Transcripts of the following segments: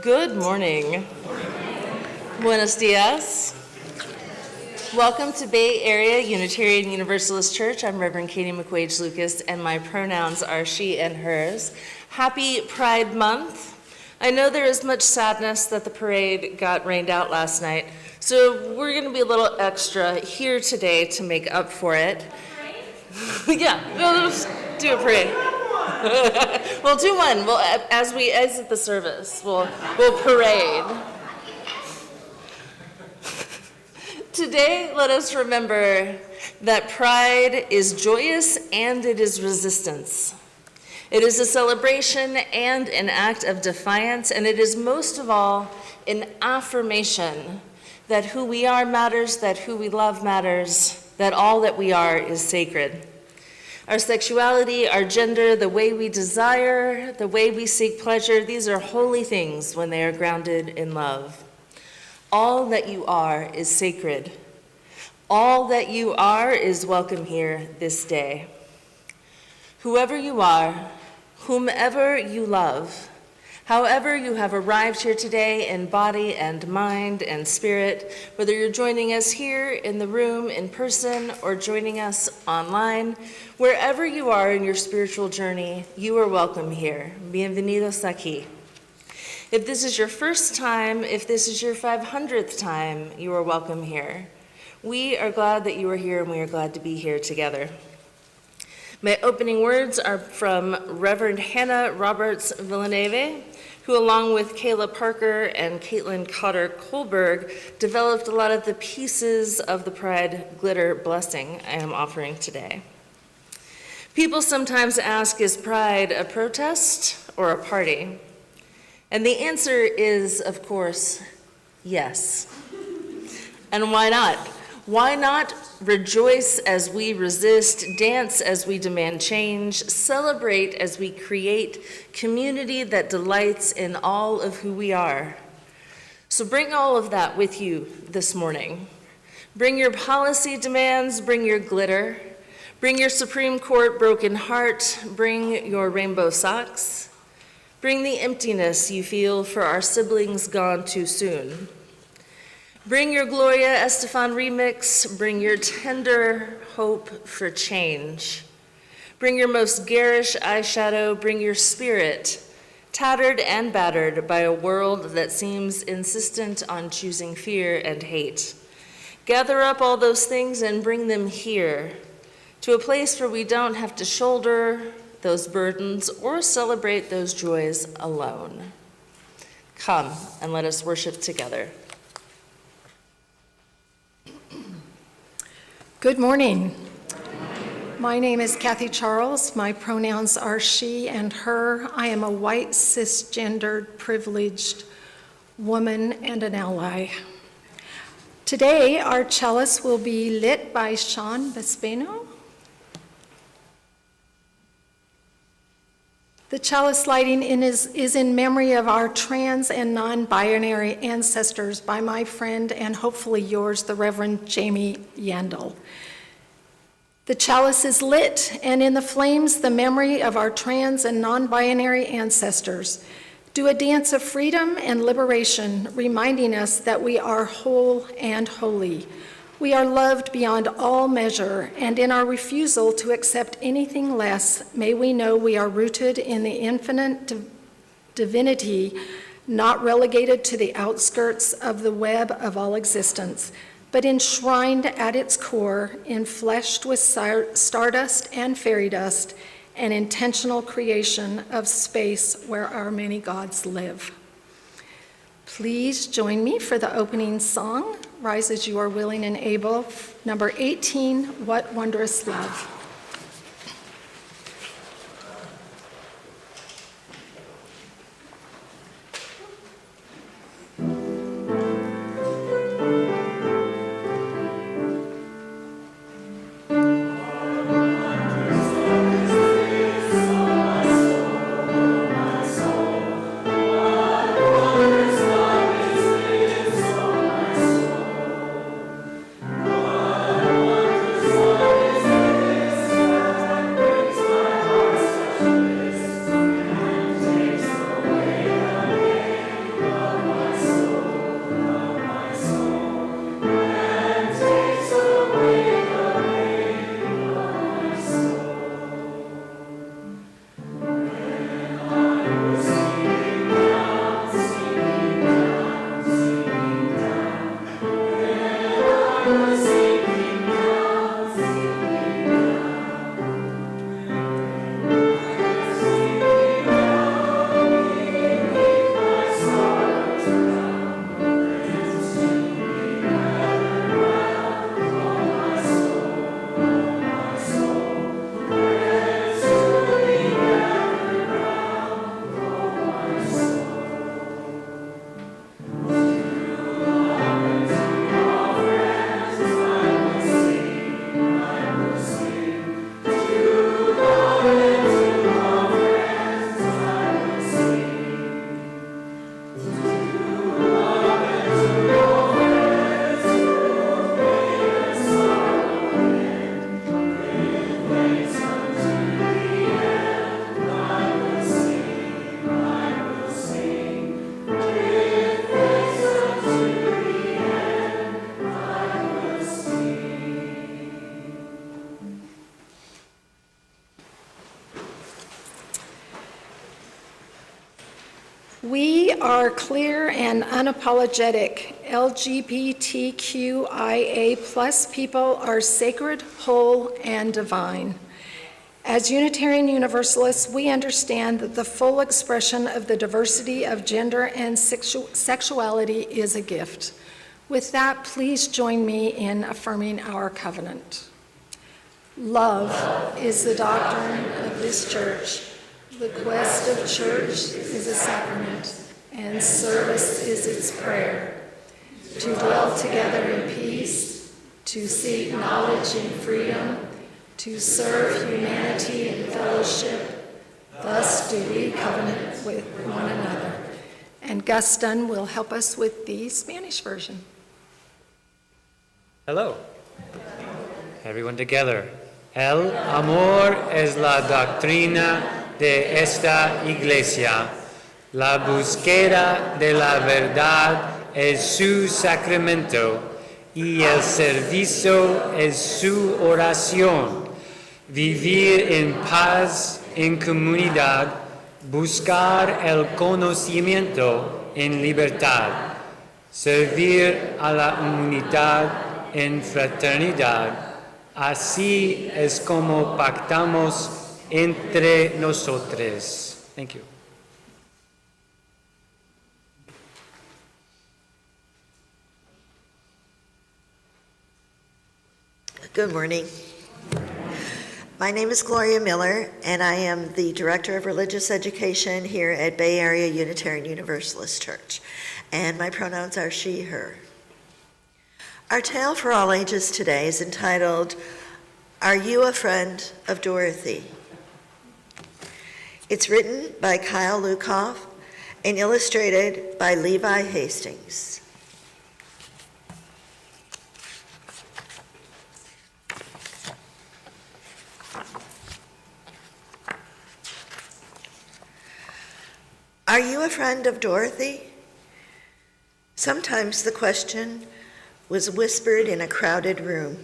Good morning. Buenos dias. Welcome to Bay Area Unitarian Universalist Church. I'm Reverend Katie McQuage-Loukas, and my pronouns are she and hers. Happy Pride Month. I know there is much sadness that the parade got rained out last night, so we're going to be a little extra here today to make up for it. Yeah, we'll just do a parade. We'll do one. We'll, as we exit the service, we'll parade. Today, let us remember that pride is joyous and it is resistance. It is a celebration and an act of defiance, and it is most of all an affirmation that who we are matters, that who we love matters, that all that we are is sacred. Our sexuality, our gender, the way we desire, the way we seek pleasure, these are holy things when they are grounded in love. All that you are is sacred. All that you are is welcome here this day. Whoever you are, whomever you love, however you have arrived here today in body and mind and spirit, whether you're joining us here in the room in person or joining us online, wherever you are in your spiritual journey, you are welcome here. Bienvenidos aquí. If this is your first time, if this is your 500th time, you are welcome here. We are glad that you are here, and we are glad to be here together. My opening words are from Reverend Hannah Roberts Villeneuve, who along with Kayla Parker and Caitlin Cotter Kohlberg developed a lot of the pieces of the Pride Glitter Blessing I am offering today. People sometimes ask, is pride a protest or a party? And the answer is, of course, yes. And why not? Why not rejoice as we resist, dance as we demand change, celebrate as we create community that delights in all of who we are? So bring all of that with you this morning. Bring your policy demands, bring your glitter, bring your Supreme Court broken heart, bring your rainbow socks, bring the emptiness you feel for our siblings gone too soon. Bring your Gloria Estefan remix, bring your tender hope for change. Bring your most garish eyeshadow, bring your spirit, tattered and battered by a world that seems insistent on choosing fear and hate. Gather up all those things and bring them here, to a place where we don't have to shoulder those burdens or celebrate those joys alone. Come and let us worship together. Good morning. My name is Kathy Charles. My pronouns are she and her. I am a white, cisgendered, privileged woman and an ally. Today, our chalice will be lit by Sean Vespeno. The chalice lighting is in memory of our trans and non-binary ancestors by my friend and hopefully yours, the Reverend Jamie Yandel. The chalice is lit, and in the flames, the memory of our trans and non-binary ancestors. Do a dance of freedom and liberation, reminding us that we are whole and holy. We are loved beyond all measure, and in our refusal to accept anything less, may we know we are rooted in the infinite divinity, not relegated to the outskirts of the web of all existence, but enshrined at its core, enfleshed with stardust and fairy dust, an intentional creation of space where our many gods live. Please join me for the opening song, Rise as You Are Willing and Able, number 18, What Wondrous Love. We are clear and unapologetic. LGBTQIA+ people are sacred, whole, and divine. As Unitarian Universalists, we understand that the full expression of the diversity of gender and sexuality is a gift. With that, please join me in affirming our covenant. Love is the doctrine of this church. The quest of church is a sacrament, and service is its prayer. To dwell together in peace, to seek knowledge in freedom, to serve humanity in fellowship, thus do we covenant with one another. And Gus Dunn will help us with the Spanish version. Hello. Everyone together. El amor es la doctrina de esta iglesia. La búsqueda de la verdad es su sacramento y el servicio es su oración. Vivir en paz, en comunidad, buscar el conocimiento en libertad, servir a la humanidad en fraternidad. Así es como pactamos entre nosotros. Thank you. Good morning. My name is Gloria Miller, and I am the Director of Religious Education here at Bay Area Unitarian Universalist Church, and my pronouns are she, her. Our tale for all ages today is entitled, Are You a Friend of Dorothy? It's written by Kyle Lukoff and illustrated by Levi Hastings. Are you a friend of Dorothy? Sometimes the question was whispered in a crowded room.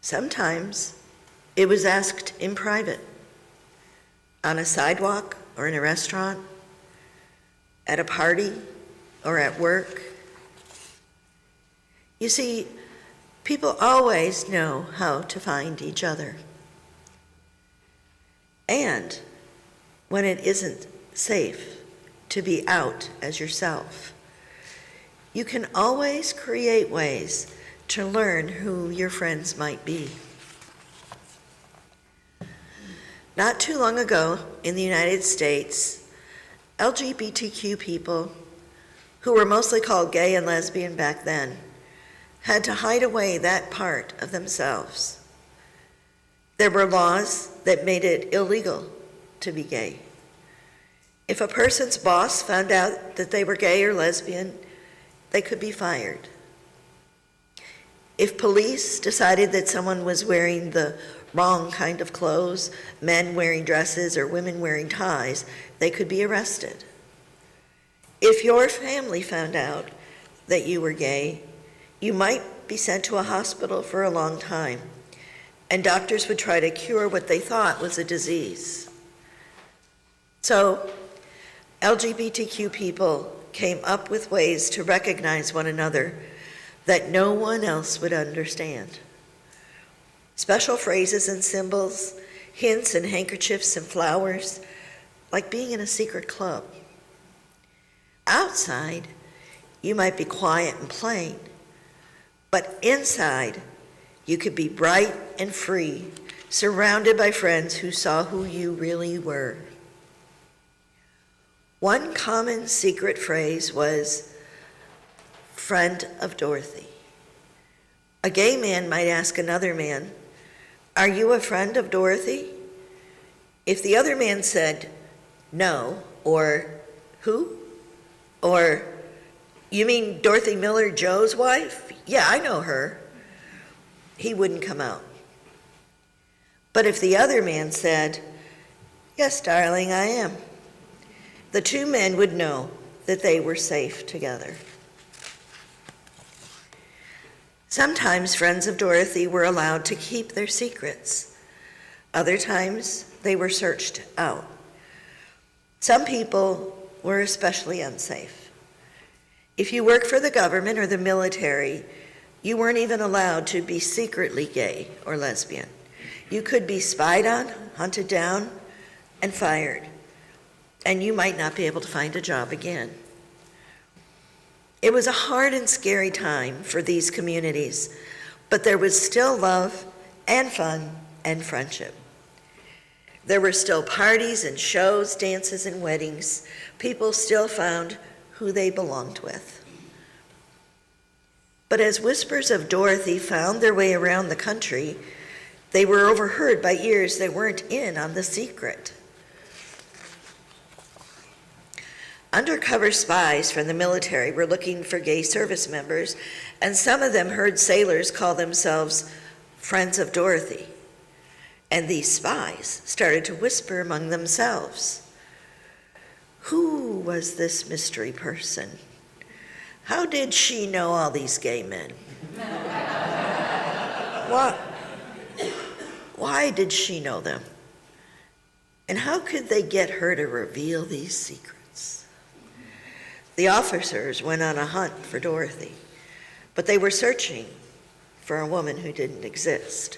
Sometimes it was asked in private, on a sidewalk or in a restaurant, at a party or at work. You see, people always know how to find each other. And when it isn't safe to be out as yourself, you can always create ways to learn who your friends might be. Not too long ago in the United States, LGBTQ people, who were mostly called gay and lesbian back then, had to hide away that part of themselves. There were laws that made it illegal to be gay. If a person's boss found out that they were gay or lesbian, they could be fired. If police decided that someone was wearing the wrong kind of clothes, men wearing dresses or women wearing ties, they could be arrested. If your family found out that you were gay, you might be sent to a hospital for a long time, and doctors would try to cure what they thought was a disease. So, LGBTQ people came up with ways to recognize one another that no one else would understand. Special phrases and symbols, hints and handkerchiefs and flowers, like being in a secret club. Outside, you might be quiet and plain, but inside, you could be bright and free, surrounded by friends who saw who you really were. One common secret phrase was, friend of Dorothy. A gay man might ask another man, are you a friend of Dorothy? If the other man said, no, or who? Or, you mean Dorothy Miller, Joe's wife? Yeah, I know her. He wouldn't come out. But if the other man said, yes, darling, I am, the two men would know that they were safe together. Sometimes friends of Dorothy were allowed to keep their secrets. Other times, they were searched out. Some people were especially unsafe. If you worked for the government or the military, you weren't even allowed to be secretly gay or lesbian. You could be spied on, hunted down, and fired, and you might not be able to find a job again. It was a hard and scary time for these communities, But there was still love and fun and friendship. There were still parties and shows, dances and weddings. People still found who they belonged with. But as whispers of Dorothy found their way around the country, they were overheard by ears that weren't in on the secret. Undercover spies from the military were looking for gay service members, and some of them heard sailors call themselves Friends of Dorothy. And these spies started to whisper among themselves. Who was this mystery person? How did she know all these gay men? Why did she know them? And how could they get her to reveal these secrets? The officers went on a hunt for Dorothy, but they were searching for a woman who didn't exist.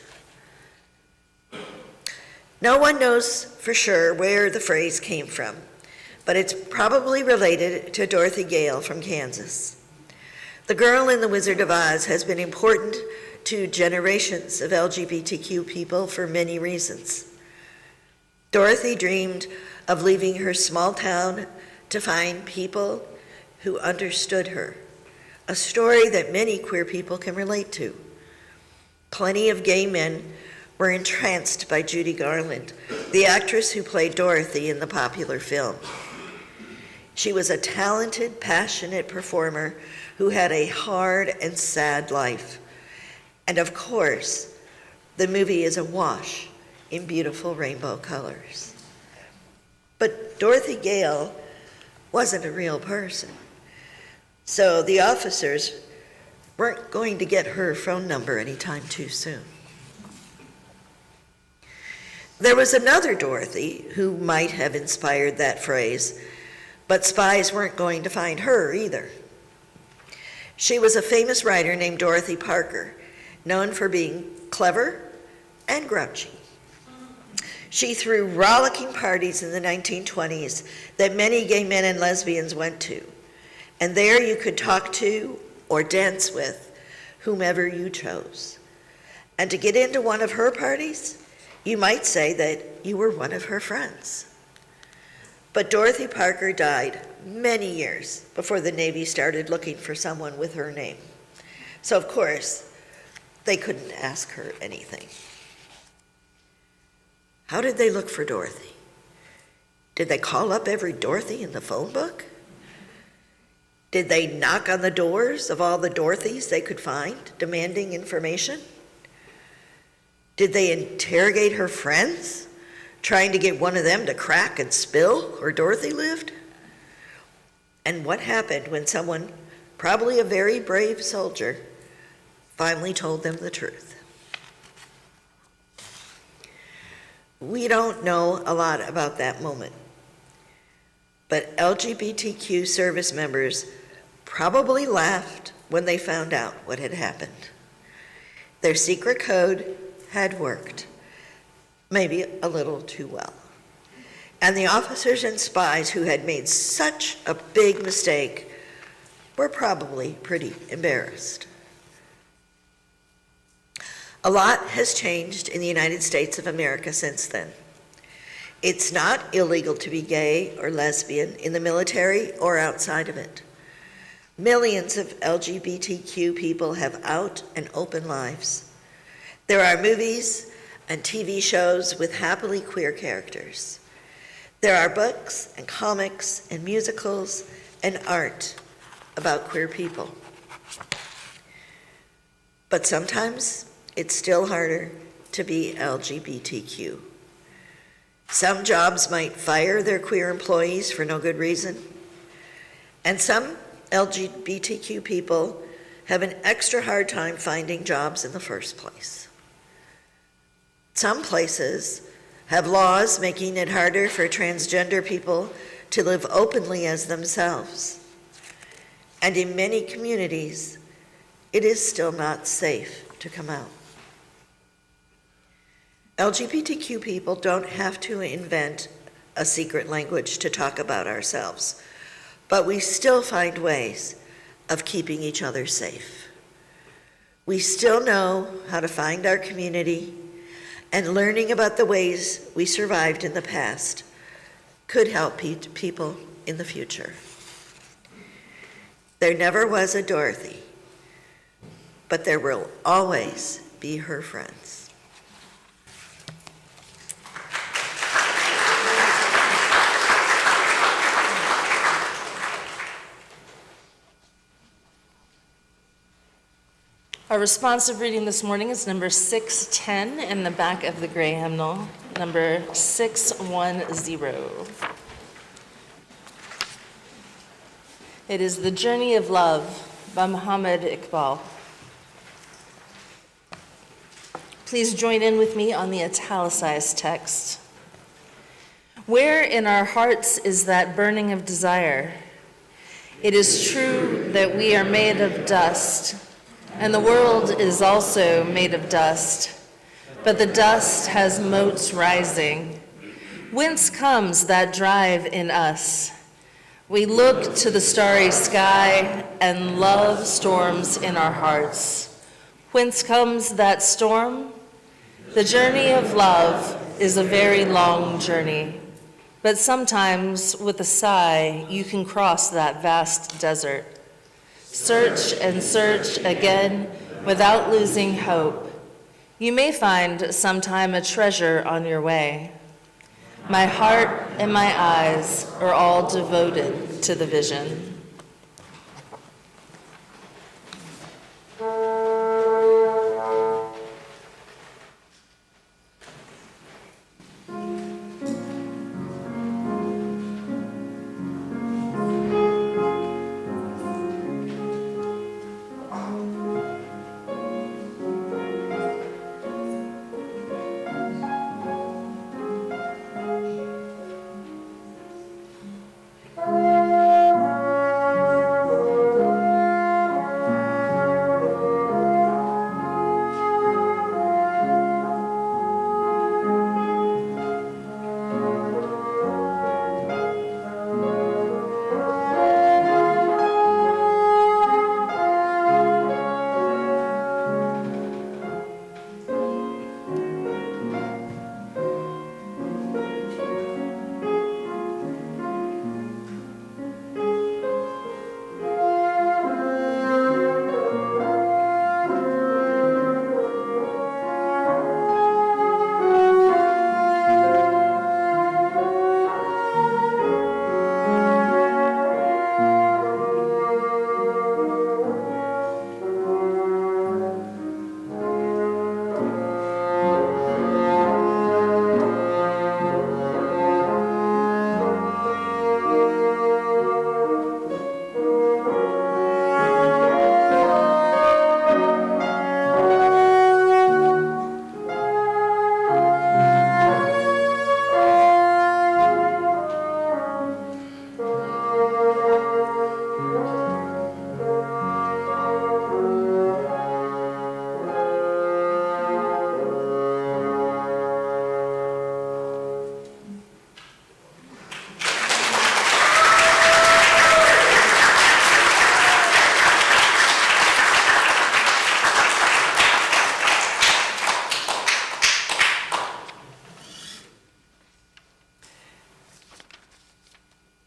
No one knows for sure where the phrase came from, but it's probably related to Dorothy Gale from Kansas. The girl in The Wizard of Oz has been important to generations of LGBTQ people for many reasons. Dorothy dreamed of leaving her small town to find people who understood her, a story that many queer people can relate to. Plenty of gay men were entranced by Judy Garland, the actress who played Dorothy in the popular film. She was a talented, passionate performer who had a hard and sad life. And of course, the movie is awash in beautiful rainbow colors. But Dorothy Gale wasn't a real person. So the officers weren't going to get her phone number anytime too soon. There was another Dorothy who might have inspired that phrase, but spies weren't going to find her either. She was a famous writer named Dorothy Parker, known for being clever and grouchy. She threw rollicking parties in the 1920s that many gay men and lesbians went to, and there you could talk to or dance with whomever you chose. And to get into one of her parties, you might say that you were one of her friends. But Dorothy Parker died many years before the Navy started looking for someone with her name. So of course, they couldn't ask her anything. How did they look for Dorothy? Did they call up every Dorothy in the phone book? Did they knock on the doors of all the Dorothys they could find, demanding information? Did they interrogate her friends, trying to get one of them to crack and spill where Dorothy lived? And what happened when someone, probably a very brave soldier, finally told them the truth? We don't know a lot about that moment, but LGBTQ service members probably laughed when they found out what had happened. Their secret code had worked, maybe a little too well. And the officers and spies who had made such a big mistake were probably pretty embarrassed. A lot has changed in the United States of America since then. It's not illegal to be gay or lesbian in the military or outside of it. Millions of LGBTQ people have out and open lives. There are movies and TV shows with happily queer characters. There are books and comics and musicals and art about queer people. But sometimes it's still harder to be LGBTQ. Some jobs might fire their queer employees for no good reason, and some LGBTQ people have an extra hard time finding jobs in the first place. Some places have laws making it harder for transgender people to live openly as themselves. And in many communities, it is still not safe to come out. LGBTQ people don't have to invent a secret language to talk about ourselves, but we still find ways of keeping each other safe. We still know how to find our community, and learning about the ways we survived in the past could help people in the future. There never was a Dorothy, but there will always be her friends. Our responsive reading this morning is number 610 in the back of the gray hymnal, number 610. It is The Journey of Love by Muhammad Iqbal. Please join in with me on the italicized text. Where in our hearts is that burning of desire? It is true that we are made of dust, and the world is also made of dust, but the dust has motes rising. Whence comes that drive in us? We look to the starry sky, and love storms in our hearts. Whence comes that storm? The journey of love is a very long journey, but sometimes with a sigh, you can cross that vast desert. Search and search again without losing hope. You may find sometime a treasure on your way. My heart and my eyes are all devoted to the vision.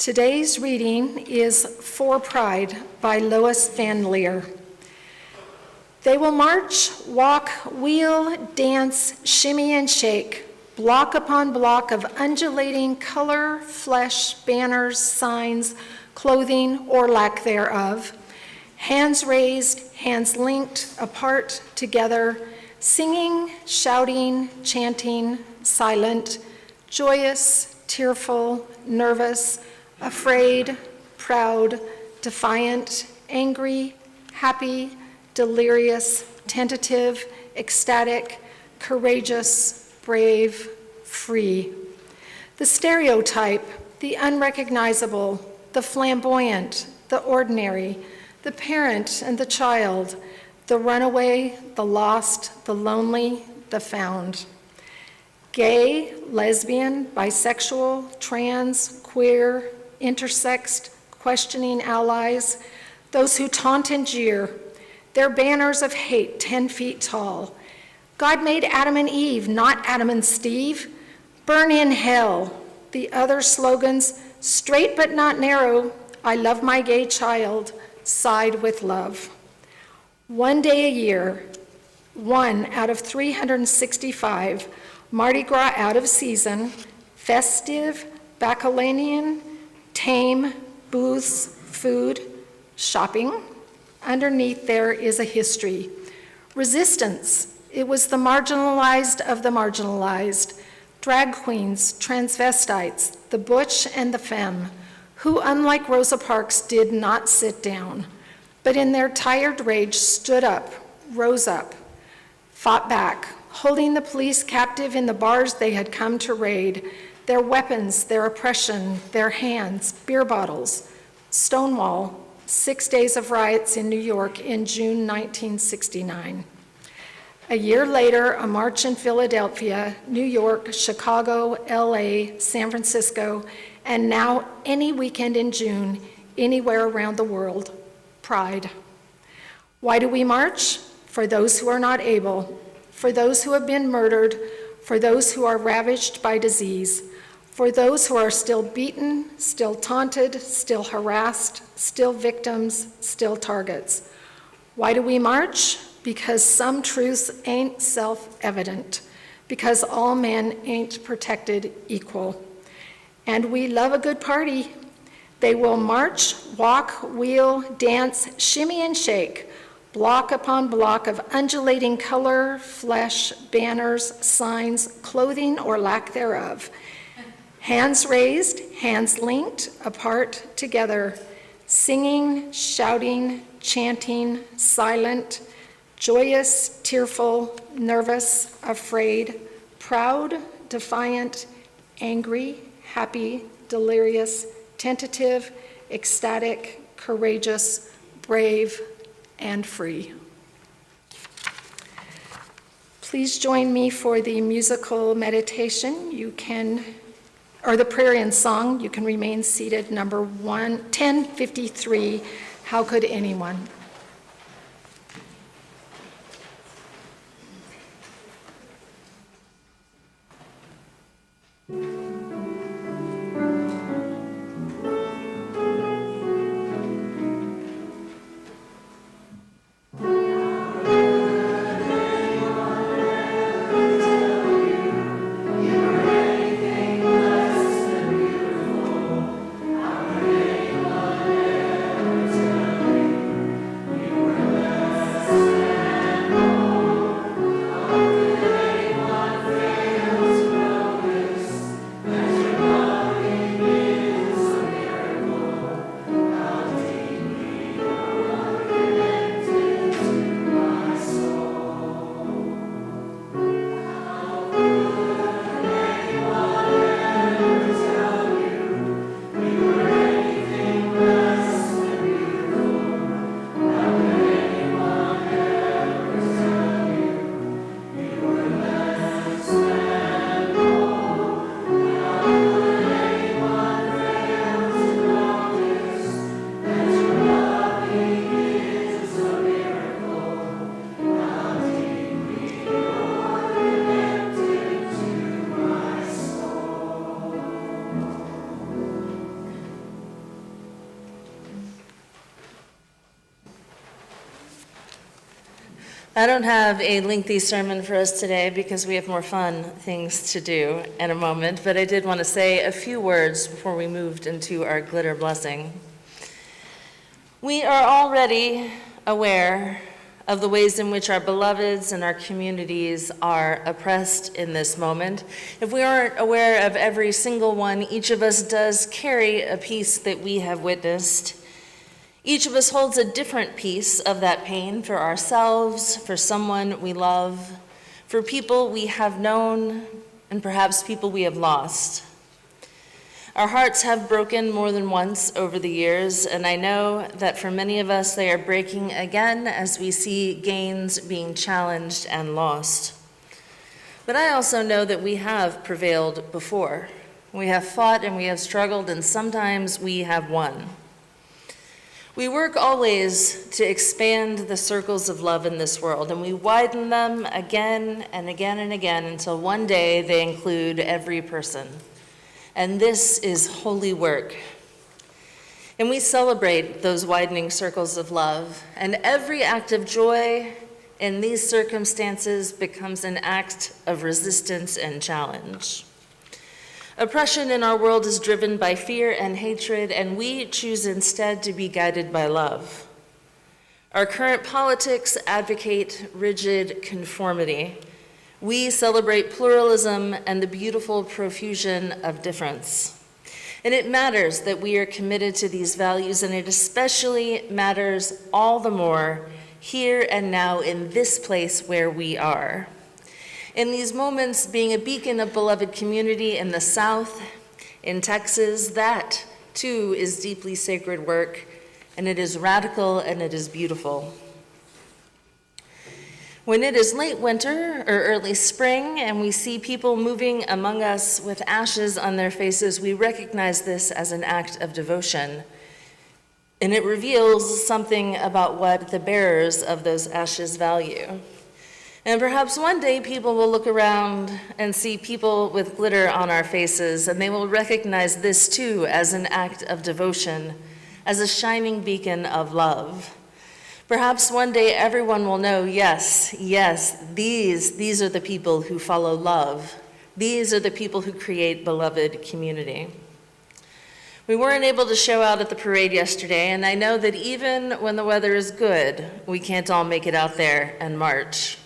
Today's reading is For Pride by Lois Van Leer. They will march, walk, wheel, dance, shimmy, and shake, block upon block of undulating color, flesh, banners, signs, clothing, or lack thereof, hands raised, hands linked, apart, together, singing, shouting, chanting, silent, joyous, tearful, nervous, afraid, proud, defiant, angry, happy, delirious, tentative, ecstatic, courageous, brave, free. The stereotype, the unrecognizable, the flamboyant, the ordinary, the parent and the child, the runaway, the lost, the lonely, the found. Gay, lesbian, bisexual, trans, queer, intersexed, questioning allies, those who taunt and jeer, Their banners of hate 10 feet tall. God made Adam and Eve, not Adam and Steve. Burn in hell. The other slogans, straight but not narrow, I love my gay child, side with love. One day a year, 1 out of 365, Mardi Gras out of season, festive, bacchanalian, tame, booths, food, shopping. Underneath there is a history. Resistance. It was the marginalized of the marginalized. Drag queens, transvestites, the butch and the femme, who, unlike Rosa Parks, did not sit down, but in their tired rage stood up, rose up, fought back, holding the police captive in the bars they had come to raid, their weapons, their oppression, their hands, beer bottles, Stonewall, 6 days of riots in New York in June 1969. A year later, a march in Philadelphia, New York, Chicago, LA, San Francisco, and now any weekend in June, anywhere around the world, Pride. Why do we march? For those who are not able, for those who have been murdered, for those who are ravaged by disease, for those who are still beaten, still taunted, still harassed, still victims, still targets. Why do we march? Because some truths ain't self-evident, because all men ain't protected equal. And we love a good party. They will march, walk, wheel, dance, shimmy and shake, block upon block of undulating color, flesh, banners, signs, clothing or lack thereof. Hands raised, hands linked, apart, together, singing, shouting, chanting, silent, joyous, tearful, nervous, afraid, proud, defiant, angry, happy, delirious, tentative, ecstatic, courageous, brave, and free. Please join me for the musical meditation. You can, or the prayer and song. You can remain seated. Number 1053, How Could Anyone? I don't have a lengthy sermon for us today because we have more fun things to do in a moment, but I did want to say a few words before we moved into our glitter blessing. We are already aware of the ways in which our beloveds and our communities are oppressed in this moment. If we aren't aware of every single one, each of us does carry a piece that we have witnessed. Each of us holds a different piece of that pain for ourselves, for someone we love, for people we have known, and perhaps people we have lost. Our hearts have broken more than once over the years, and I know that for many of us they are breaking again as we see gains being challenged and lost. But I also know that we have prevailed before. We have fought and we have struggled, and sometimes we have won. We work always to expand the circles of love in this world, and we widen them again and again and again until one day they include every person. And this is holy work. And we celebrate those widening circles of love, and every act of joy in these circumstances becomes an act of resistance and challenge. Oppression in our world is driven by fear and hatred, and we choose instead to be guided by love. Our current politics advocate rigid conformity. We celebrate pluralism and the beautiful profusion of difference. And it matters that we are committed to these values, and it especially matters all the more here and now in this place where we are. In these moments, being a beacon of beloved community in the South, in Texas, that too is deeply sacred work, and it is radical and it is beautiful. When it is late winter or early spring and we see people moving among us with ashes on their faces, we recognize this as an act of devotion. And it reveals something about what the bearers of those ashes value. And perhaps one day people will look around and see people with glitter on our faces, and they will recognize this too as an act of devotion, as a shining beacon of love. Perhaps one day everyone will know, yes, these are the people who follow love. These are the people who create beloved community. We weren't able to show out at the parade yesterday, and I know that even when the weather is good, we can't all make it out there and march.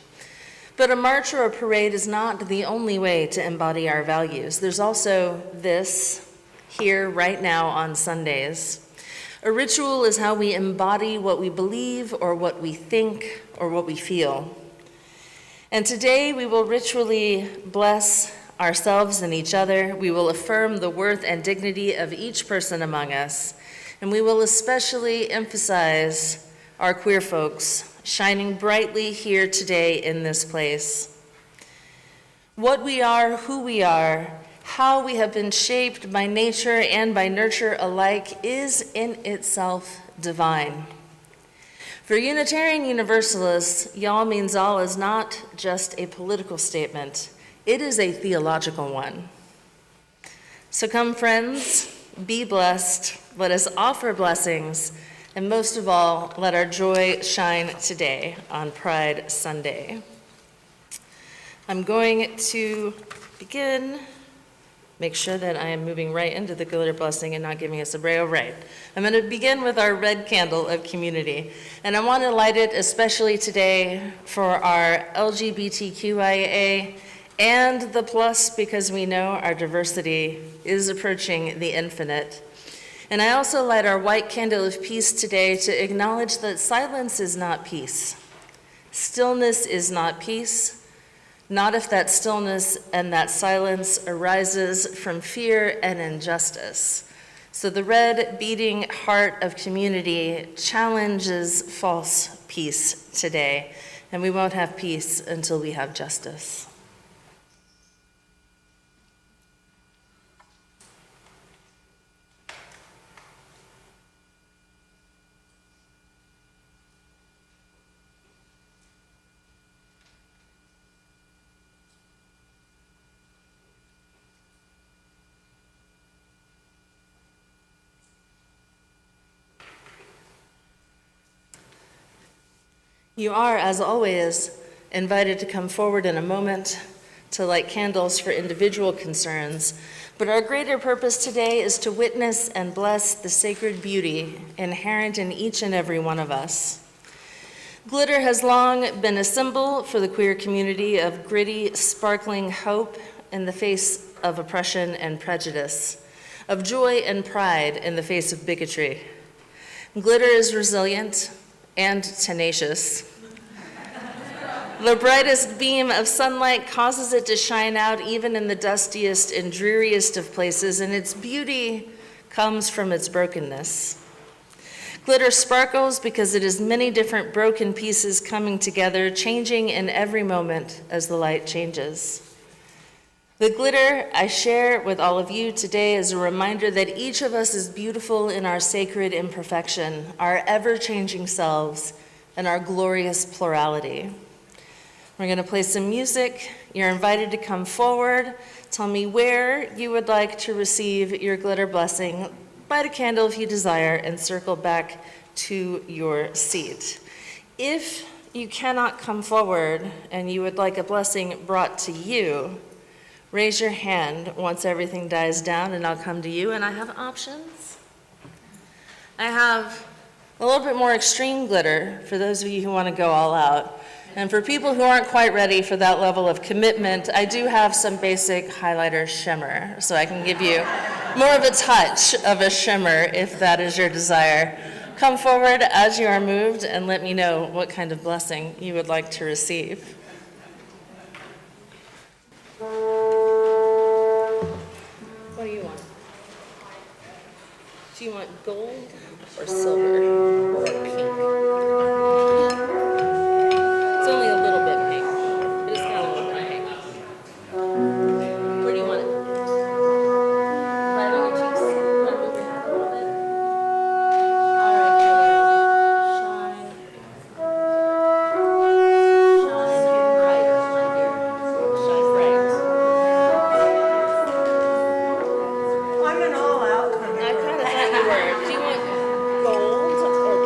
But a march or a parade is not the only way to embody our values. There's also this here right now on Sundays. A ritual is how we embody what we believe or what we think or what we feel. And today we will ritually bless ourselves and each other. We will affirm the worth and dignity of each person among us. And we will especially emphasize our queer folks shining brightly here today in this place. What we are, who we are, how we have been shaped by nature and by nurture alike is in itself divine. For Unitarian Universalists, Y'all means all is not just a political statement, it is a theological one. So come, friends, be blessed, let us offer blessings, and most of all, let our joy shine today on Pride Sunday. I'm going to begin. Make sure that I am moving right into the glitter blessing and not giving us a braille right. I'm going to begin with our red candle of community. And I want to light it especially today for our LGBTQIA and the plus, because we know our diversity is approaching the infinite. And I also light our white candle of peace today to acknowledge that silence is not peace. Stillness is not peace. Not if that stillness and that silence arises from fear and injustice. So the red beating heart of community challenges false peace today, and we won't have peace until we have justice. You are, as always, invited to come forward in a moment to light candles for individual concerns, but our greater purpose today is to witness and bless the sacred beauty inherent in each and every one of us. Glitter has long been a symbol for the queer community of gritty, sparkling hope in the face of oppression and prejudice, of joy and pride in the face of bigotry. Glitter is resilient and tenacious. The brightest beam of sunlight causes it to shine out even in the dustiest and dreariest of places, and its beauty comes from its brokenness. Glitter sparkles because it is many different broken pieces coming together, changing in every moment as the light changes. The glitter I share with all of you today is a reminder that each of us is beautiful in our sacred imperfection, our ever-changing selves, and our glorious plurality. We're going to play some music. You're invited to come forward. Tell me where you would like to receive your glitter blessing. Light a candle if you desire, and circle back to your seat. If you cannot come forward and you would like a blessing brought to you, raise your hand once everything dies down and I'll come to you, and I have options. I have a little bit more extreme glitter for those of you who want to go all out. And for people who aren't quite ready for that level of commitment, I do have some basic highlighter shimmer, so I can give you more of a touch of a shimmer if that is your desire. Come forward as you are moved and let me know what kind of blessing you would like to receive. What do you want? Do you want gold or silver or pink? It's only a little bit pink. It is kind of a little bit pink. Where do you want it? Right on your cheeks? Want to move your head a little bit? All right, shine. Shine even brighter, my dear. Shine bright. I'm an all-out kind I kind of thought you were. Do you want gold or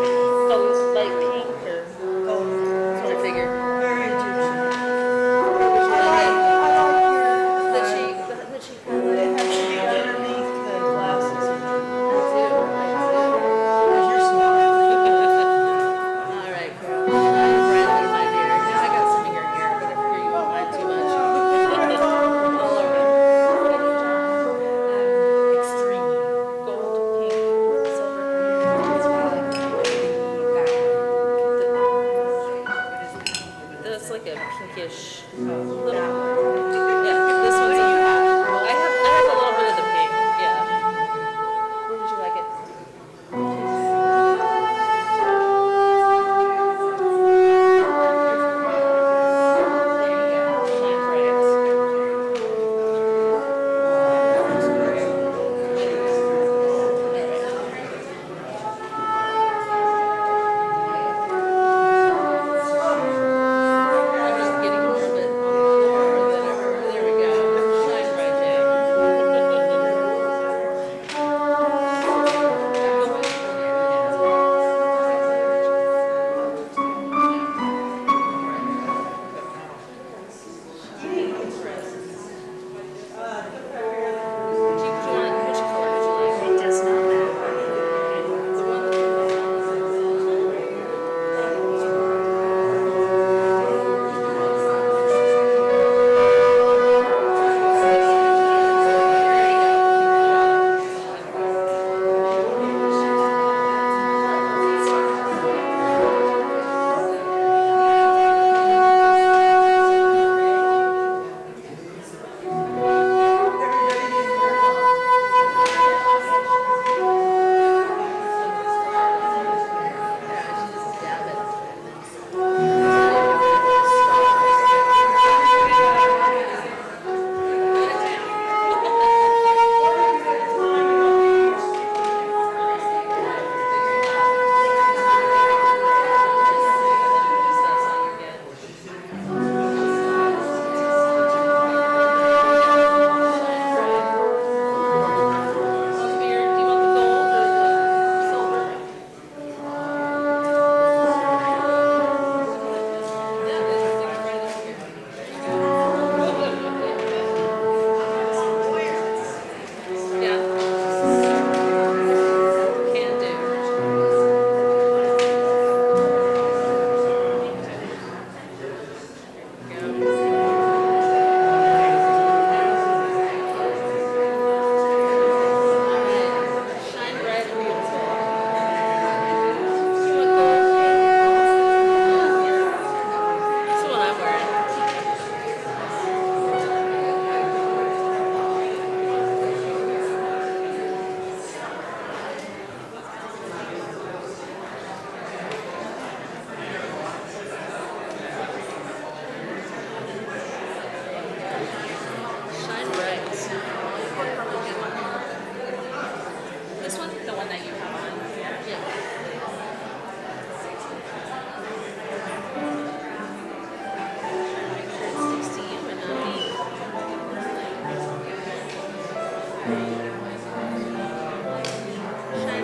Shine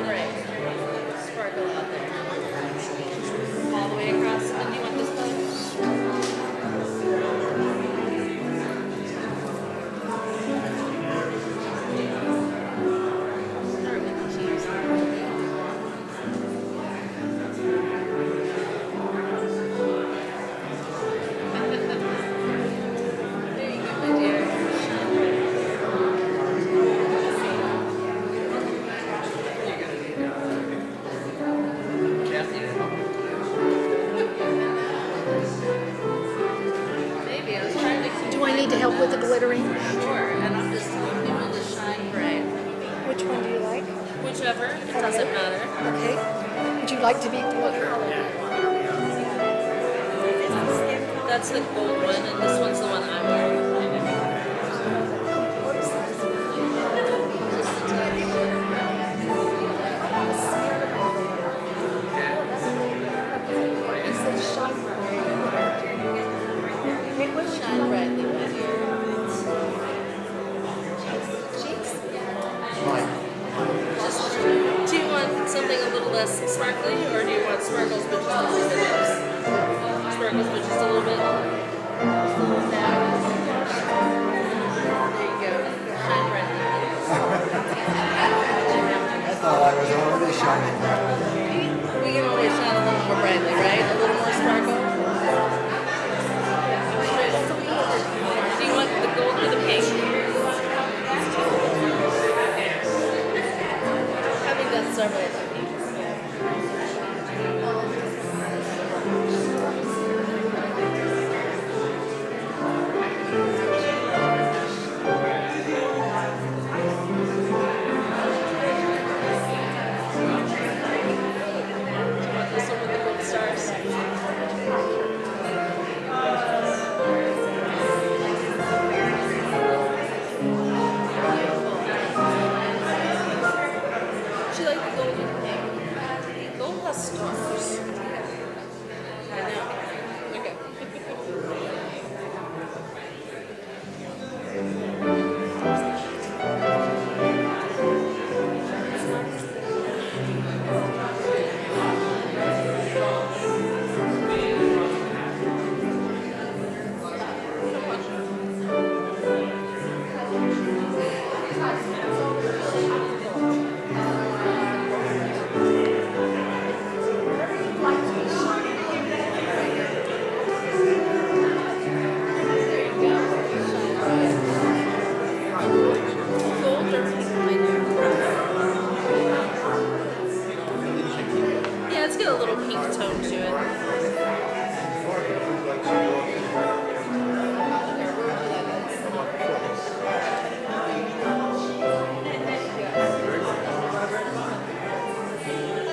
bright. Sparkle out there. All the way across. And do you want this color? Start with the cheese. There you go, my dear. Shine bright. Maybe I was trying to keep Do I need to help with the glittering? sure, and I'm just telling people to shine bright. Which one do you like? Whichever, it doesn't matter. Okay. Would you like to be glitter? That's the gold one, and this one's the one I'm wearing. Shine brightly, my dear. Just, do you want something a little less sparkly, or do you want sparkles but just a little bit less? Sparkles but just a little bit? There you go. Shine brightly. I thought I was already shining. We can always shine a little more brightly, right? A little more sparkle. Do you want the gold or the pink? Having done several of them. This one with the gold stars. She like the gold and pink. Gold has stars. I know. Okay. Gold or pink, my dear? Yeah, it's got a little pink tone to it.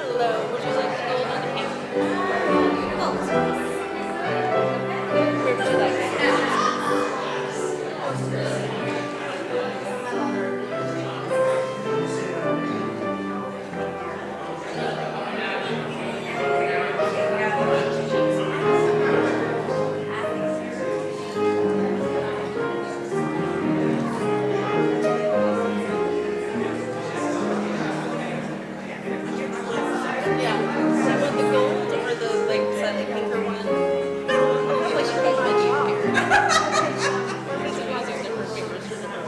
Hello, would you like the gold or the pink? Gold. Where would you like it? Yeah. Do you want the gold or the like slightly pinker one? Like you guys mentioned here. These are using different fingers for different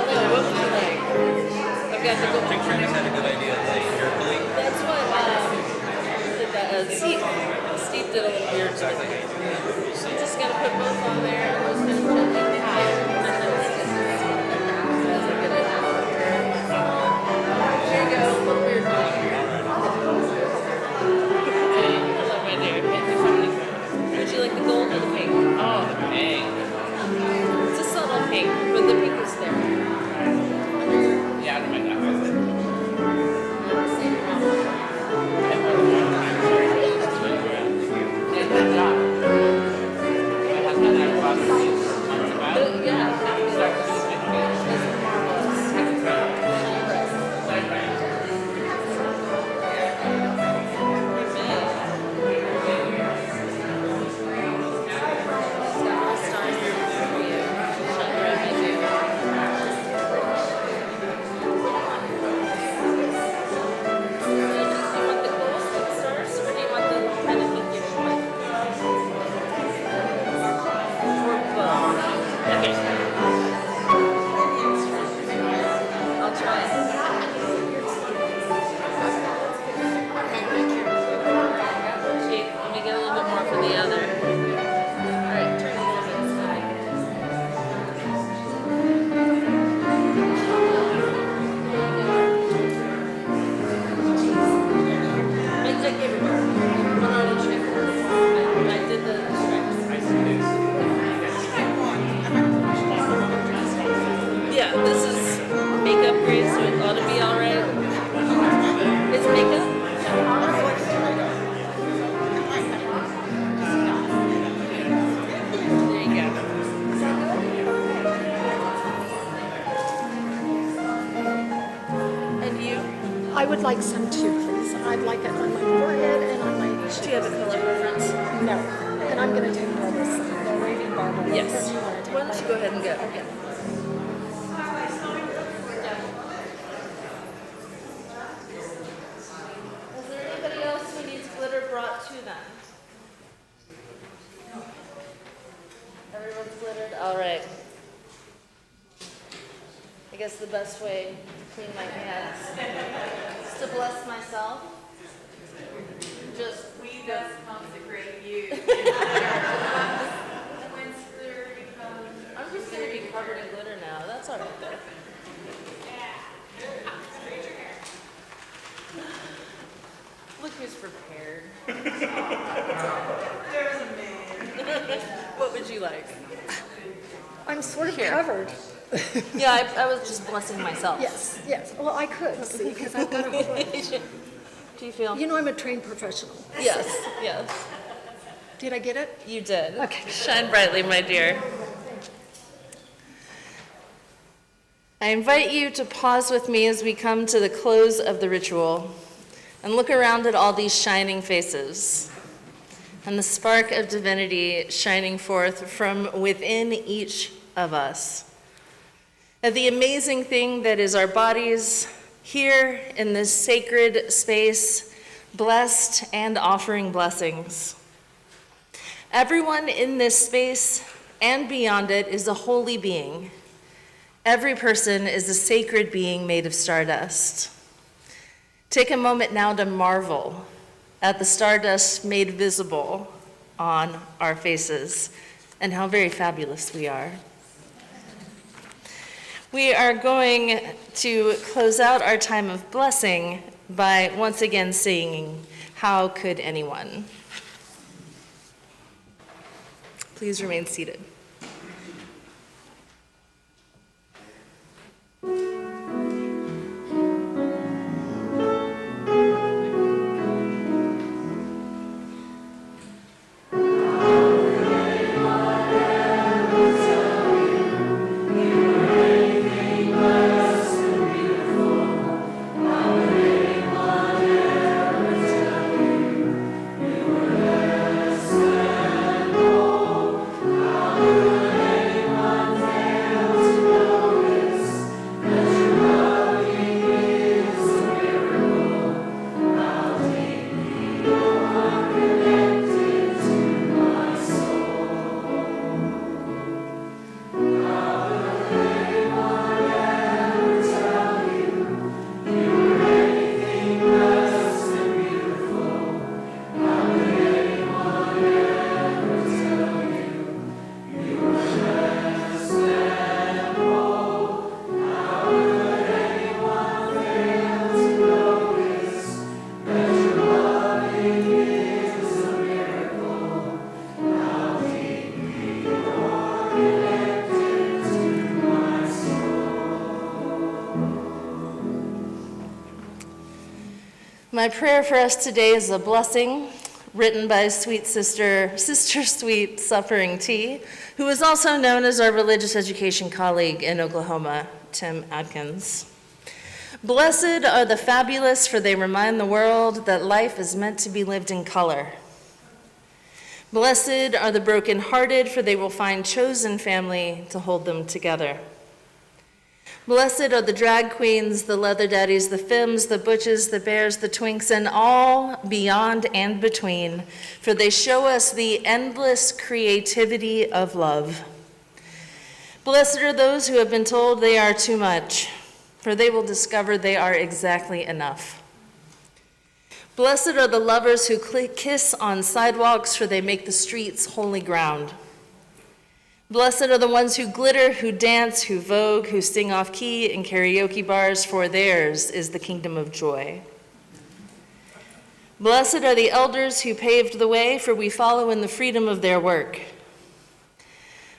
Hello, what would you like? I've got the gold. That's what Steve did a little weird. Exactly. I'm just gonna put both on there. I'm just gonna put it in high. Here you go. Look weird. Hello, my dear. Would you like the gold or the pink? Oh, the pink. It's a subtle pink, but the pink is there. Yeah, I don't mind that. Yeah. I would like some too, please. I'd like it on my forehead and on my Do you have a color preference? No. And I'm going to take more of this, the Arabian barber. What Yes. do you want to take? Why don't you go ahead and go? Okay. Is there anybody else who needs glitter brought to them? Everyone's glittered? All right. I guess the best way to clean my hands is to bless myself. Just We thus consecrate you. Whence glitter becomes. I'm just gonna be covered in glitter now. That's all right though. Look who's prepared. There's a man. What would you like? I'm sort of Here. covered. Yeah, I was just blessing myself. Yes, yes. Well, I could, see, because I've got a whole Do you feel? You know, I'm a trained professional. Yes, yes. Did I get it? You did. Okay. Shine brightly, my dear. I invite you to pause with me as we come to the close of the ritual and look around at all these shining faces and the spark of divinity shining forth from within each of us. At the amazing thing that is our bodies here in this sacred space, blessed and offering blessings. Everyone in this space and beyond it is a holy being. Every person is a sacred being made of stardust. Take a moment now to marvel at the stardust made visible on our faces and how very fabulous we are. We are going to close out our time of blessing by once again singing, "How Could Anyone?" Please remain seated. My prayer for us today is a blessing written by sweet Sister Sweet Suffering Tea, who is also known as our religious education colleague in Oklahoma, Tim Adkins. Blessed are the fabulous, for they remind the world that life is meant to be lived in color. Blessed are the brokenhearted, for they will find chosen family to hold them together. Blessed are the drag queens, the leather daddies, the femmes, the butches, the bears, the twinks, and all beyond and between, for they show us the endless creativity of love. Blessed are those who have been told they are too much, for they will discover they are exactly enough. Blessed are the lovers who kiss on sidewalks, for they make the streets holy ground. Blessed are the ones who glitter, who dance, who vogue, who sing off key in karaoke bars, for theirs is the kingdom of joy. Blessed are the elders who paved the way, for we follow in the freedom of their work.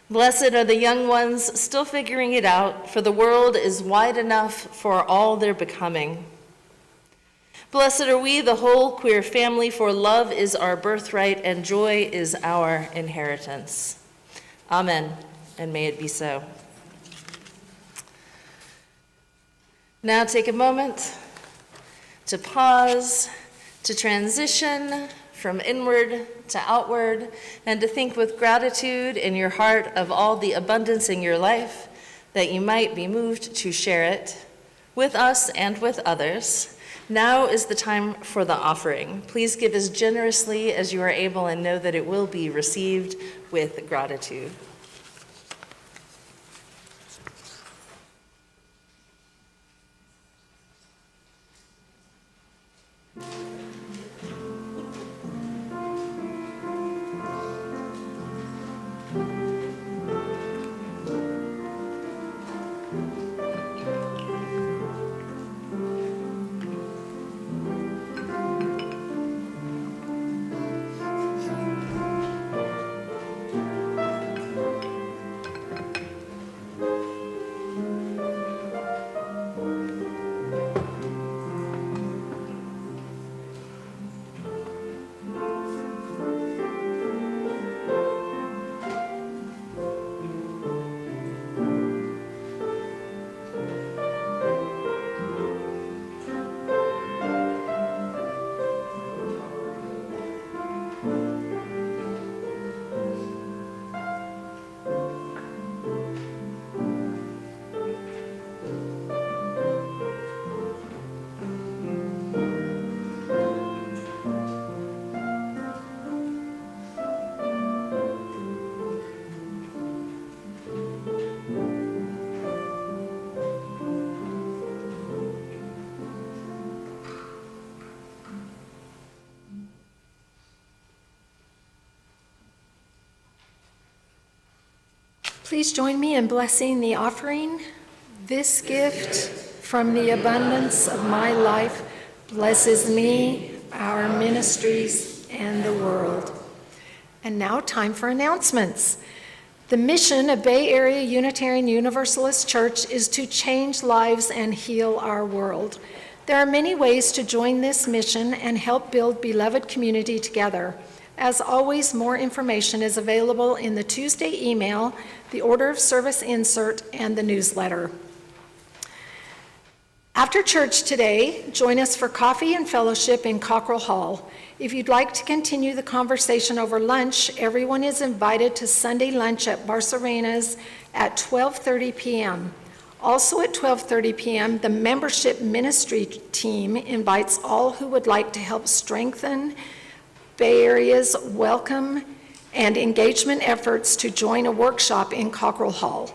Blessed are the young ones still figuring it out, for the world is wide enough for all their becoming. Blessed are we, the whole queer family, for love is our birthright and joy is our inheritance. Amen, and may it be so. Now take a moment to pause, to transition from inward to outward, and to think with gratitude in your heart of all the abundance in your life, that you might be moved to share it with us and with others. Now is the time for the offering. Please give as generously as you are able and know that it will be received with gratitude. Please join me in blessing the offering. This gift from the abundance of my life blesses me, our ministries, and the world. And now, time for announcements. The mission of Bay Area Unitarian Universalist Church is to change lives and heal our world. There are many ways to join this mission and help build beloved community together. As always, more information is available in the Tuesday email, the order of service insert, and the newsletter. After church today, join us for coffee and fellowship in Cockrell Hall. If you'd like to continue the conversation over lunch, everyone is invited to Sunday lunch at Barcerena's at 12:30 p.m. Also at 12:30 p.m., the membership ministry team invites all who would like to help strengthen Bay Area's welcome and engagement efforts to join a workshop in Cockrell Hall.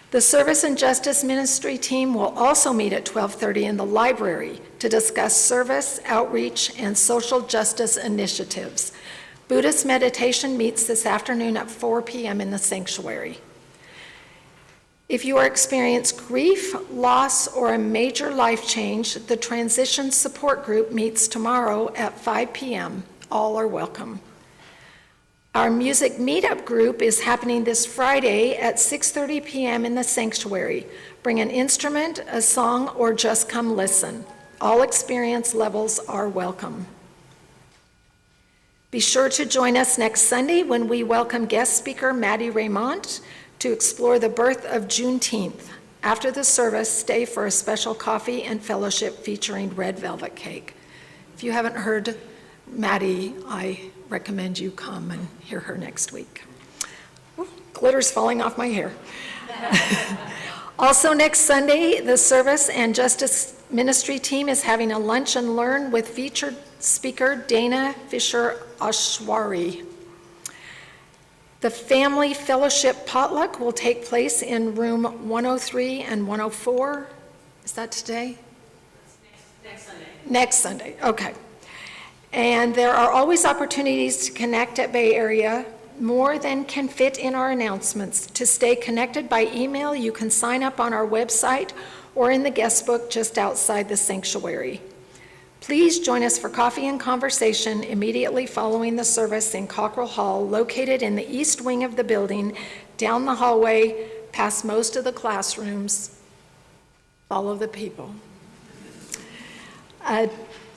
The Service and Justice Ministry team will also meet at 12:30 in the library to discuss service, outreach, and social justice initiatives. Buddhist meditation meets this afternoon at 4 p.m. in the sanctuary. If you are experiencing grief, loss, or a major life change, the Transition Support Group meets tomorrow at 5 p.m. All are welcome. Our music meetup group is happening this Friday at 6:30 p.m. in the sanctuary. Bring an instrument, a song, or just come listen. All experience levels are welcome. Be sure to join us next Sunday when we welcome guest speaker Maddie Raymond to explore the birth of Juneteenth. After the service, stay for a special coffee and fellowship featuring red velvet cake. If you haven't heard Maddie, I recommend you come and hear her next week. Ooh, glitter's falling off my hair. Also next Sunday, the Service and Justice Ministry team is having a lunch and learn with featured speaker Dana Fisher-Ashwari. The Family Fellowship Potluck will take place in room 103 and 104. Is that today? Next Sunday. Next Sunday, okay. And there are always opportunities to connect at Bay Area, more than can fit in our announcements. To stay connected by email, you can sign up on our website or in the guest book just outside the sanctuary. Please join us for coffee and conversation immediately following the service in Cockrell Hall, located in the east wing of the building, down the hallway, past most of the classrooms. Follow the people.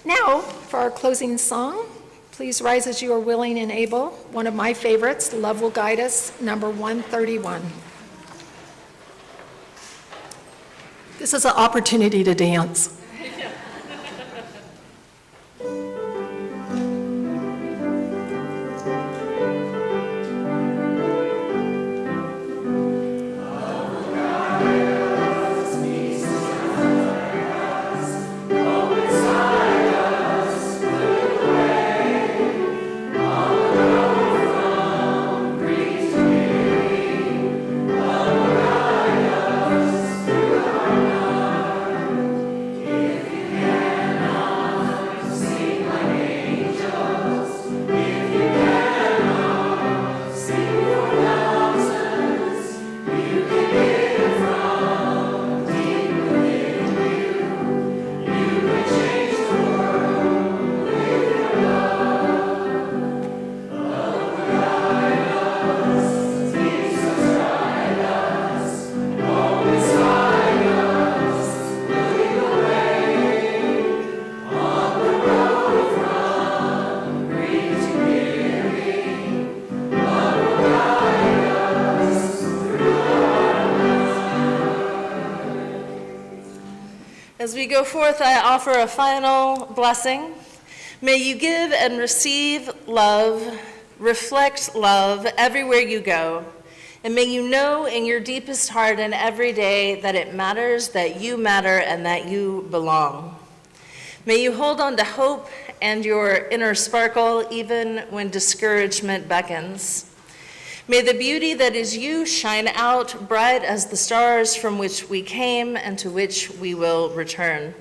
Now, for our closing song, please rise as you are willing and able. One of my favorites, Love Will Guide Us, number 131. This is an opportunity to dance. As we go forth, I offer a final blessing. May you give and receive love, reflect love everywhere you go, and may you know in your deepest heart and every day that it matters, that you matter, and that you belong. May you hold on to hope and your inner sparkle even when discouragement beckons. May the beauty that is you shine out bright as the stars from which we came and to which we will return.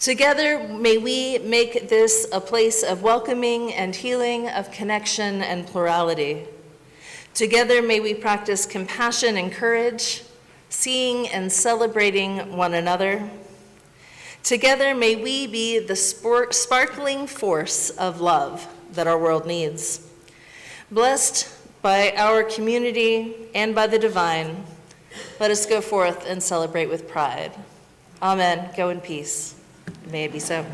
Together, may we make this a place of welcoming and healing, of connection and plurality. Together, may we practice compassion and courage, seeing and celebrating one another. Together, may we be the sparkling force of love that our world needs. Blessed by our community and by the divine, let us go forth and celebrate with pride. Amen. Go in peace. May it be so.